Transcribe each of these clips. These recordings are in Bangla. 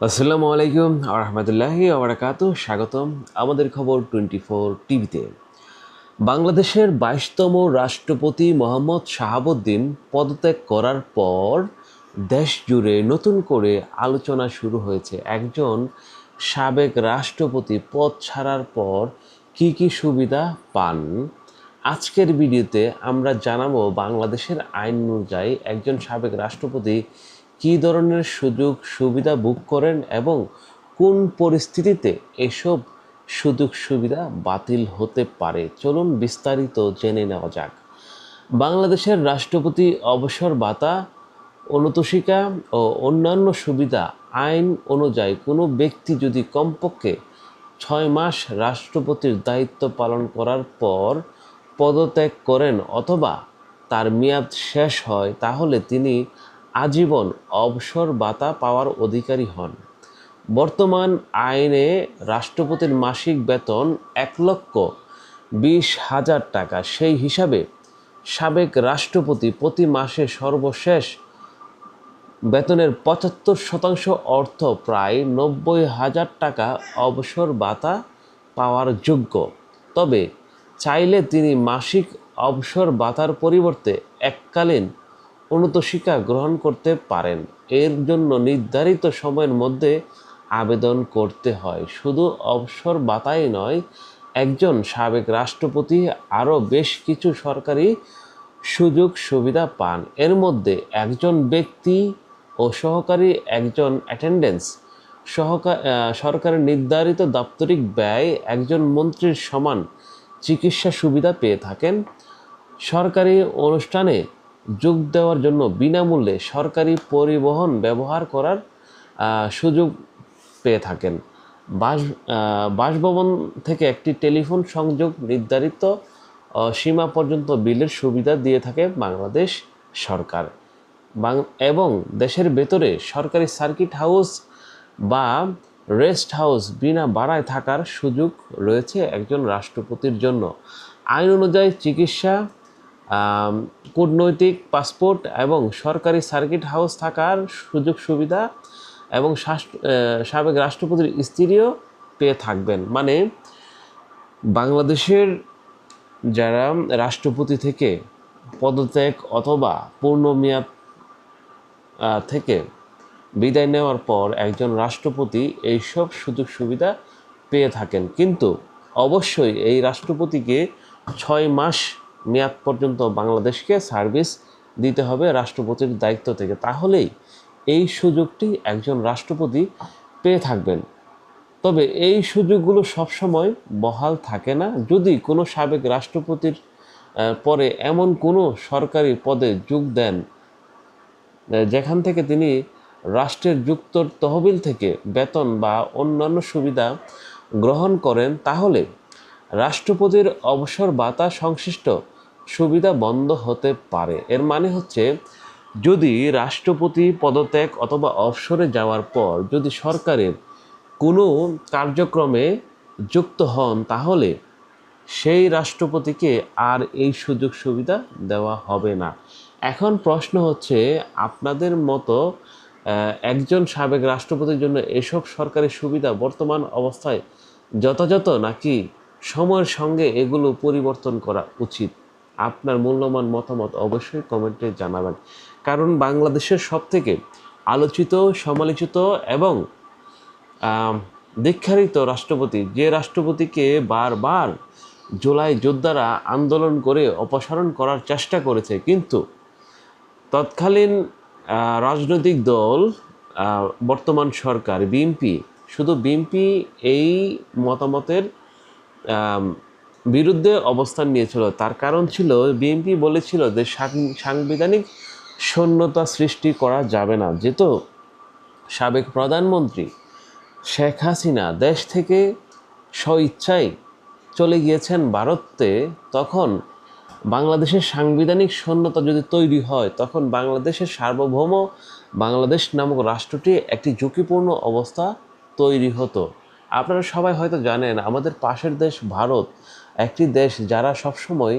আসসালামু আলাইকুম রহমতুল্লাহি স্বাগতম আমাদের খবর 24 টিভিতে। বাংলাদেশের 22তম রাষ্ট্রপতি মোহাম্মদ শাহাবুদ্দিন পদত্যাগ করার পর দেশ জুড়ে নতুন করে আলোচনা শুরু হয়েছে। একজন সাবেক রাষ্ট্রপতি পদ ছাড়ার পর কি সুবিধা পান। আজকের ভিডিওতে আমরা জানাবো বাংলাদেশের আইন অনুযায়ী একজন সাবেক রাষ্ট্রপতি কী ধরনের সুযোগ সুবিধা ভোগ করেন এবং কোন পরিস্থিতিতে এসব সুযোগ সুবিধা বাতিল হতে পারে। চলুন বিস্তারিত জেনে নেওয়া যাক। বাংলাদেশের রাষ্ট্রপতি অবসর ভাতা, অনুতোষিকা ও অন্যান্য সুবিধা আইন অনুযায়ী কোনো ব্যক্তি যদি কমপক্ষে 6 মাস রাষ্ট্রপতির দায়িত্ব পালন করার পর পদত্যাগ করেন অথবা তার মেয়াদ শেষ হয়, তাহলে তিনি আজীবন অবসর ভাতা পাওয়ার অধিকারী হন। বর্তমান আইনে রাষ্ট্রপতির মাসিক বেতন 1,20,000 টাকা। সেই হিসাবে সাবেক রাষ্ট্রপতি প্রতি মাসে সর্বশেষ বেতনের 75% অর্থ প্রায় 90,000 টাকা অবসর ভাতা পাওয়ার যোগ্য। তবে চাইলে তিনি মাসিক অবসর ভাতার পরিবর্তে এককালীন অনুতোষিকা গ্রহণ করতে পারেন। এর জন্য নির্ধারিত সময়ের মধ্যে আবেদন করতে হয়। শুধু অবসর ভাতাই নয়, একজন সাবেক রাষ্ট্রপতি আরও বেশ কিছু সরকারি সুযোগ সুবিধা পান। এর মধ্যে একজন ব্যক্তি ও সহকারী, একজন অ্যাটেন্ডেন্স, সরকারের নির্ধারিত দাপ্তরিক ব্যয়, একজন মন্ত্রীর সমান চিকিৎসা সুবিধা পেয়ে থাকেন। সরকারি অনুষ্ঠানে যোগ দেওয়ার জন্য বিনামূল্যে সরকারি পরিবহন ব্যবহার করার সুযোগ পেয়ে থাকেন। বাসভবন থেকে একটি টেলিফোন সংযোগ নির্ধারিত সীমা পর্যন্ত বিলের সুবিধা দিয়ে থাকে বাংলাদেশ সরকার। এবং দেশের ভেতরে সরকারি সার্কিট হাউস বা রেস্ট হাউস বিনা ভাড়ায় থাকার সুযোগ রয়েছে একজন রাষ্ট্রপতির জন্য। আইন অনুযায়ী চিকিৎসা, কূটনৈতিক পাসপোর্ট এবং সরকারি সার্কিট হাউস থাকার সুযোগ সুবিধা এবং সাবেক রাষ্ট্রপতির স্ত্রীও পেয়ে থাকবেন। মানে বাংলাদেশের যারা রাষ্ট্রপতি থেকে পদত্যাগ অথবা পূর্ণমেয়াদ থেকে বিদায় নেওয়ার পর একজন রাষ্ট্রপতি এইসব সুযোগ সুবিধা পেয়ে থাকেন। কিন্তু অবশ্যই এই রাষ্ট্রপতিকে 6 মাস মেয়াদ পর্যন্ত বাংলাদেশকে সার্ভিস দিতে হবে রাষ্ট্রপতির দায়িত্ব থেকে, তাহলেই এই সুযোগটি একজন রাষ্ট্রপতি পেয়ে থাকবেন। তবে এই সুযোগগুলো সবসময় বহাল থাকে না। যদি কোনো সাবেক রাষ্ট্রপতির পরে এমন কোনো সরকারি পদে যোগ দেন যেখান থেকে তিনি রাষ্ট্রের যুক্ত তহবিল থেকে বেতন বা অন্যান্য সুবিধা গ্রহণ করেন, তাহলে রাষ্ট্রপতির অবসর ভাতা সংশ্লিষ্ট সুবিধা বন্ধ হতে পারে। এর মানে হচ্ছে, যদি রাষ্ট্রপতি পদত্যাগ অথবা অবসরে যাওয়ার পর যদি সরকারের কোনো কার্যক্রমে যুক্ত হন, তাহলে সেই রাষ্ট্রপতিকে আর এই সুযোগ সুবিধা দেওয়া হবে না। এখন প্রশ্ন হচ্ছে, আপনাদের মতো একজন সাবেক রাষ্ট্রপতির জন্য এসব সরকারি সুবিধা বর্তমান অবস্থায় যথাযথ নাকি সময়ের সঙ্গে এগুলো পরিবর্তন করা উচিত? আপনার মূল্যবান মতামত অবশ্যই কমেন্টে জানাবেন। কারণ বাংলাদেশের সবথেকে আলোচিত, সমালোচিত এবং দীক্ষায়িত রাষ্ট্রপতি, যে রাষ্ট্রপতিকে বারবার জুলাই যোদ্ধারা আন্দোলন করে অপসারণ করার চেষ্টা করেছে, কিন্তু তৎকালীন রাজনৈতিক দল বর্তমান সরকার বিএনপি, শুধু বিএনপি এই মতামতের বিরুদ্ধে অবস্থান নিয়েছিল। তার কারণ ছিল, বিএনপি বলেছিল যে সাংবিধানিক শূন্যতা সৃষ্টি করা যাবে না। যেহেতু সাবেক প্রধানমন্ত্রী শেখ হাসিনা দেশ থেকে স্বইচ্ছায় চলে গিয়েছেন ভারতে, তখন বাংলাদেশের সাংবিধানিক শূন্যতা যদি তৈরি হয়, তখন বাংলাদেশের সার্বভৌম বাংলাদেশ নামক রাষ্ট্রটি একটি ঝুঁকিপূর্ণ অবস্থা তৈরি হতো। আপনারা সবাই হয়তো জানেন, আমাদের পাশের দেশ ভারত একটি দেশ যারা সবসময়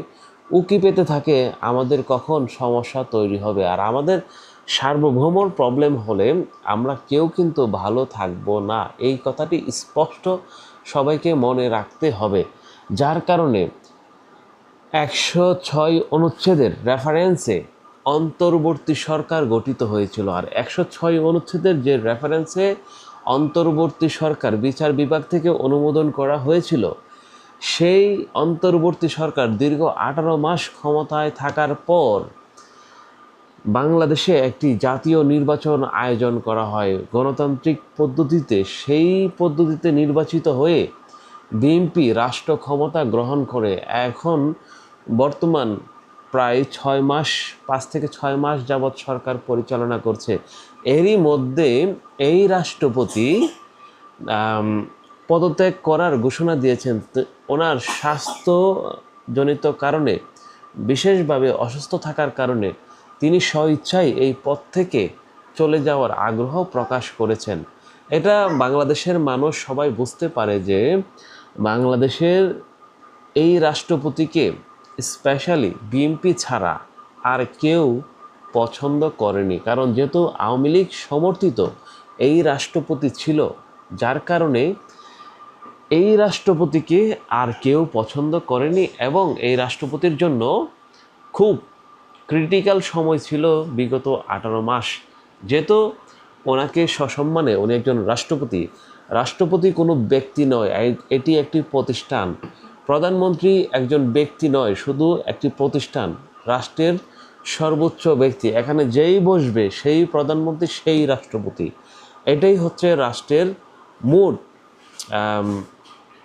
উকি পেতে থাকে আমাদের কখন সমস্যা তৈরি হবে। আর আমাদের সার্বভৌমর প্রবলেম হলে আমরা কেউ কিন্তু ভালো থাকবো না, এই কথাটি স্পষ্ট সবাইকে মনে রাখতে হবে। যার কারণে 106 অনুচ্ছেদের রেফারেন্সে অন্তর্বর্তী সরকার গঠিত হয়েছিল। আর 106 অনুচ্ছেদের যে রেফারেন্সে অন্তর্বর্তী সরকার বিচার বিভাগ থেকে অনুমোদন করা হয়েছিল, সেই অন্তর্বর্তী সরকার দীর্ঘ 18 মাস ক্ষমতায় থাকার পর বাংলাদেশে একটি জাতীয় নির্বাচন আয়োজন করা হয় গণতান্ত্রিক পদ্ধতিতে। সেই পদ্ধতিতে নির্বাচিত হয়ে বিএনপি রাষ্ট্র ক্ষমতা গ্রহণ করে এখন বর্তমান প্রায় 5 থেকে 6 মাস যাবৎ সরকার পরিচালনা করছে। এরই মধ্যে এই রাষ্ট্রপতি পদত্যাগ করার ঘোষণা দিয়েছেন। ওনার স্বাস্থ্যজনিত কারণে, বিশেষভাবে অসুস্থ থাকার কারণে তিনি স্বইচ্ছায় এই পদ থেকে চলে যাওয়ার আগ্রহ প্রকাশ করেছেন। এটা বাংলাদেশের মানুষ সবাই বুঝতে পারে যে বাংলাদেশের এই রাষ্ট্রপতিকে স্পেশালি বিএনপি ছাড়া আর কেউ পছন্দ করেনি। কারণ যেহেতু আওয়ামী লীগ সমর্থিত এই রাষ্ট্রপতি ছিল, যার কারণে এই রাষ্ট্রপতিকে আর কেউ পছন্দ করেনি। এবং এই রাষ্ট্রপতির জন্য খুব ক্রিটিক্যাল সময় ছিল বিগত 18 মাস। যেহেতু ওনাকে সসম্মানে, উনি একজন রাষ্ট্রপতি, রাষ্ট্রপতি কোনো ব্যক্তি নয়, এটি একটি প্রতিষ্ঠান। প্রধানমন্ত্রী একজন ব্যক্তি নয়, শুধু একটি প্রতিষ্ঠান, রাষ্ট্রের সর্বোচ্চ ব্যক্তি। এখানে যেই বসবে সেই প্রধানমন্ত্রী, সেই রাষ্ট্রপতি। এটাই হচ্ছে রাষ্ট্রের মূল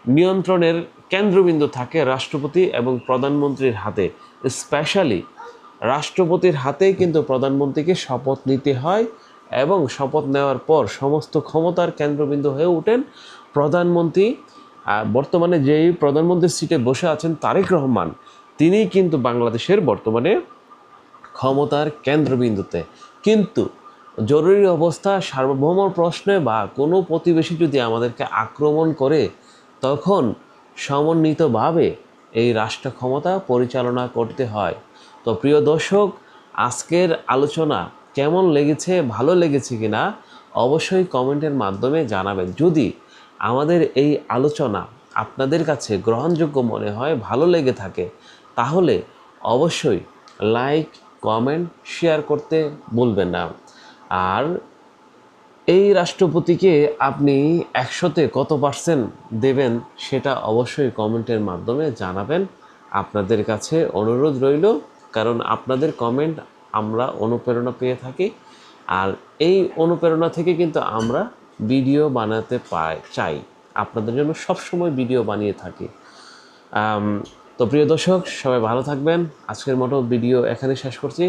নিয়ন্ত্রণের কেন্দ্রবিন্দু থাকে রাষ্ট্রপতি এবং প্রধানমন্ত্রীর হাতে। স্পেশালি রাষ্ট্রপতির হাতেই কিন্তু প্রধানমন্ত্রীকে শপথ নিতে হয় এবং শপথ নেওয়ার পর সমস্ত ক্ষমতার কেন্দ্রবিন্দু হয়ে ওঠেন প্রধানমন্ত্রী। বর্তমানে যেই প্রধানমন্ত্রীর সিটে বসে আছেন তারেক রহমান, তিনি কিন্তু বাংলাদেশের বর্তমানে ক্ষমতার কেন্দ্রবিন্দুতে। কিন্তু জরুরি অবস্থা, সার্বভৌম প্রশ্নে বা কোনো প্রতিবেশী যদি আমাদেরকে আক্রমণ করে, তখন সমন্বিতভাবে এই রাষ্ট্র ক্ষমতা পরিচালনা করতে হয়। তো প্রিয় দর্শক, আজকের আলোচনা কেমন লেগেছে, ভালো লেগেছে কিনা অবশ্যই কমেন্টের মাধ্যমে জানাবেন। যদি আমাদের এই আলোচনা আপনাদের কাছে গ্রহণযোগ্য মনে হয়, ভালো লেগে থাকে, তাহলে অবশ্যই লাইক, কমেন্ট, শেয়ার করতে ভুলবেন না। আর এই রাষ্ট্রপতিকে আপনি 100তে কত % দেবেন সেটা অবশ্যই কমেন্টের মাধ্যমে জানাবেন। আপনাদের কাছে অনুরোধ রইল, কারণ আপনাদের কমেন্ট আমরা অনুপ্রেরণা পেয়ে থাকি। আর এই অনুপ্রেরণা থেকে কিন্তু আমরা ভিডিও বানাতে চাই, আপনাদের জন্য সবসময় ভিডিও বানিয়ে থাকি। তো প্রিয় দর্শক, সবাই ভালো থাকবেন। আজকের মতো ভিডিও এখানে শেষ করছি।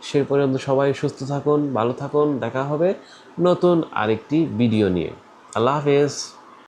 সেই পর্যন্ত সবাই সুস্থ থাকুন, ভালো থাকুন। দেখা হবে নতুন আরেকটি ভিডিও নিয়ে। আল্লাহ হাফেজ।